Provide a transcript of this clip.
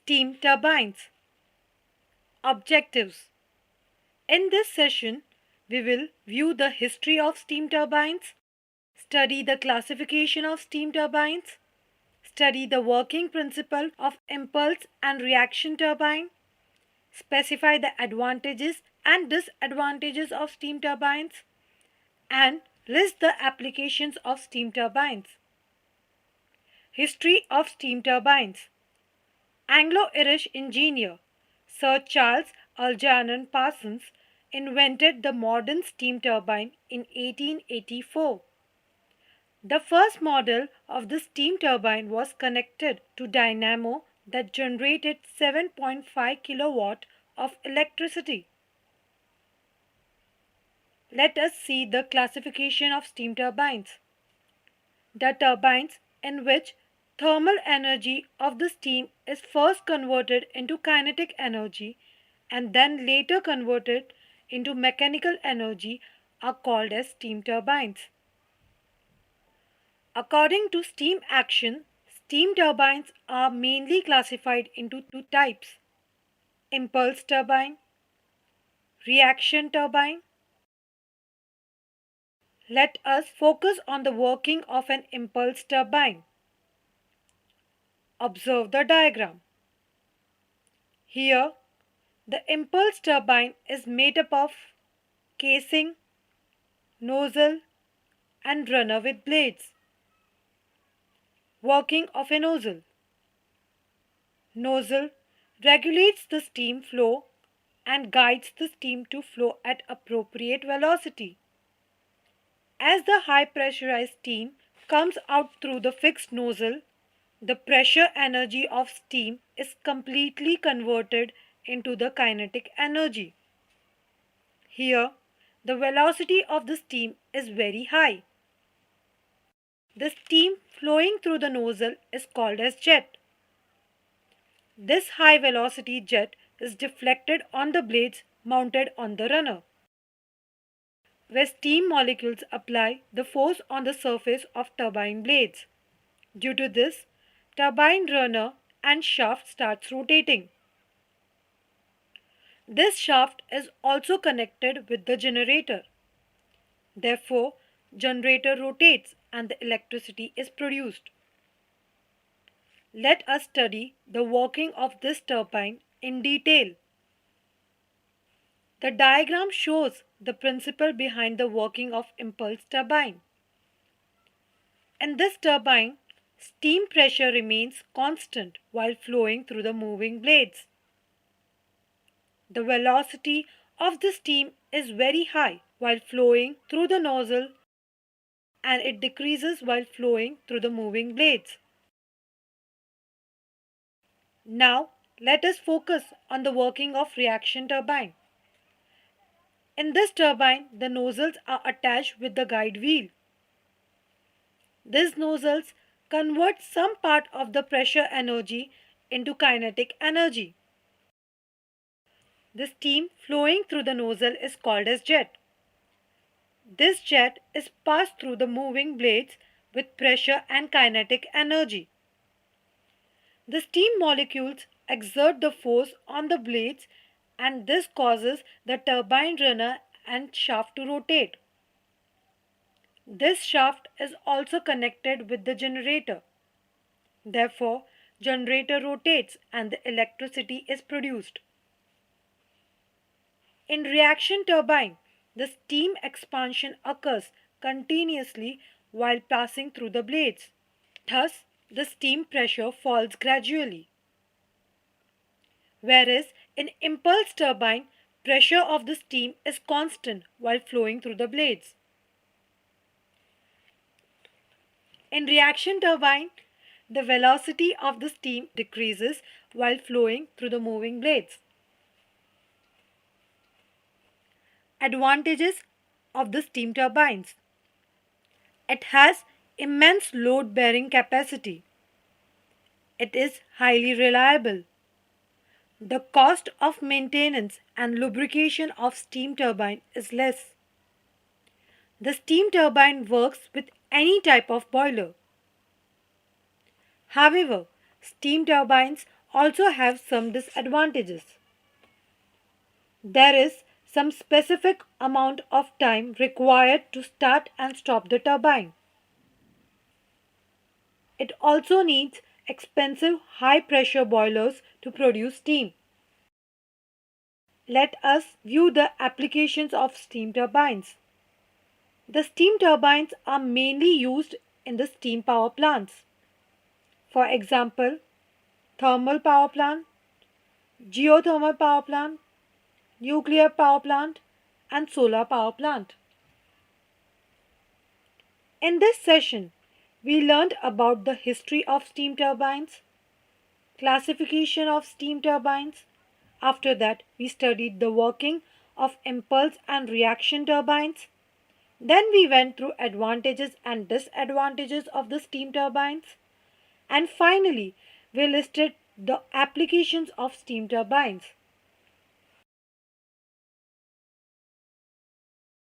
Steam turbines. Objectives. In this session, we will view the history of steam turbines, study the classification of steam turbines, study the working principle of impulse and reaction turbine, specify the advantages and disadvantages of steam turbines, and list the applications of steam turbines. History of steam turbines. Anglo-Irish engineer Sir Charles Algernon Parsons invented the modern steam turbine in 1884. The first model of the steam turbine was connected to dynamo that generated 7.5 kilowatt of electricity. Let us see the classification of steam turbines. The turbines in which thermal energy of the steam is first converted into kinetic energy and then later converted into mechanical energy are called as steam turbines. According to steam action, steam turbines are mainly classified into two types: impulse turbine, reaction turbine. Let us focus on the working of an impulse turbine. Observe the diagram. Here, the impulse turbine is made up of casing, nozzle, and runner with blades. Working of a nozzle. Nozzle regulates the steam flow and guides the steam to flow at appropriate velocity. As the high pressurized steam comes out through the fixed nozzle, the pressure energy of steam is completely converted into the kinetic energy. Here, the velocity of the steam is very high. The steam flowing through the nozzle is called as jet. This high velocity jet is deflected on the blades mounted on the runner, where steam molecules apply the force on the surface of turbine blades. Due to this, turbine runner and shaft starts rotating. This shaft is also connected with the generator. Therefore, generator rotates and the electricity is produced. Let us study the working of this turbine in detail. The diagram shows the principle behind the working of impulse turbine. In this turbine, steam pressure remains constant while flowing through the moving blades. The velocity of the steam is very high while flowing through the nozzle and it decreases while flowing through the moving blades. Now, let us focus on the working of reaction turbine. In this turbine, the nozzles are attached with the guide wheel. These nozzles convert some part of the pressure energy into kinetic energy. The steam flowing through the nozzle is called as jet. This jet is passed through the moving blades with pressure and kinetic energy. The steam molecules exert the force on the blades and this causes the turbine runner and shaft to rotate. This shaft is also connected with the generator. Therefore, generator rotates and the electricity is produced. In reaction turbine, the steam expansion occurs continuously while passing through the blades. Thus, the steam pressure falls gradually. Whereas in impulse turbine, pressure of the steam is constant while flowing through the blades. In reaction turbine, the velocity of the steam decreases while flowing through the moving blades. Advantages of the steam turbines. It has immense load-bearing capacity. It is highly reliable. The cost of maintenance and lubrication of steam turbine is less. The steam turbine works with any type of boiler. However, steam turbines also have some disadvantages. There is some specific amount of time required to start and stop the turbine. It also needs expensive high pressure boilers to produce steam. Let us view the applications of steam turbines. The steam turbines are mainly used in the steam power plants. For example, thermal power plant, geothermal power plant, nuclear power plant, and solar power plant. In this session, we learned about the history of steam turbines, classification of steam turbines. After that, we studied the working of impulse and reaction turbines. Then we went through advantages and disadvantages of the steam turbines. And finally, we listed the applications of steam turbines.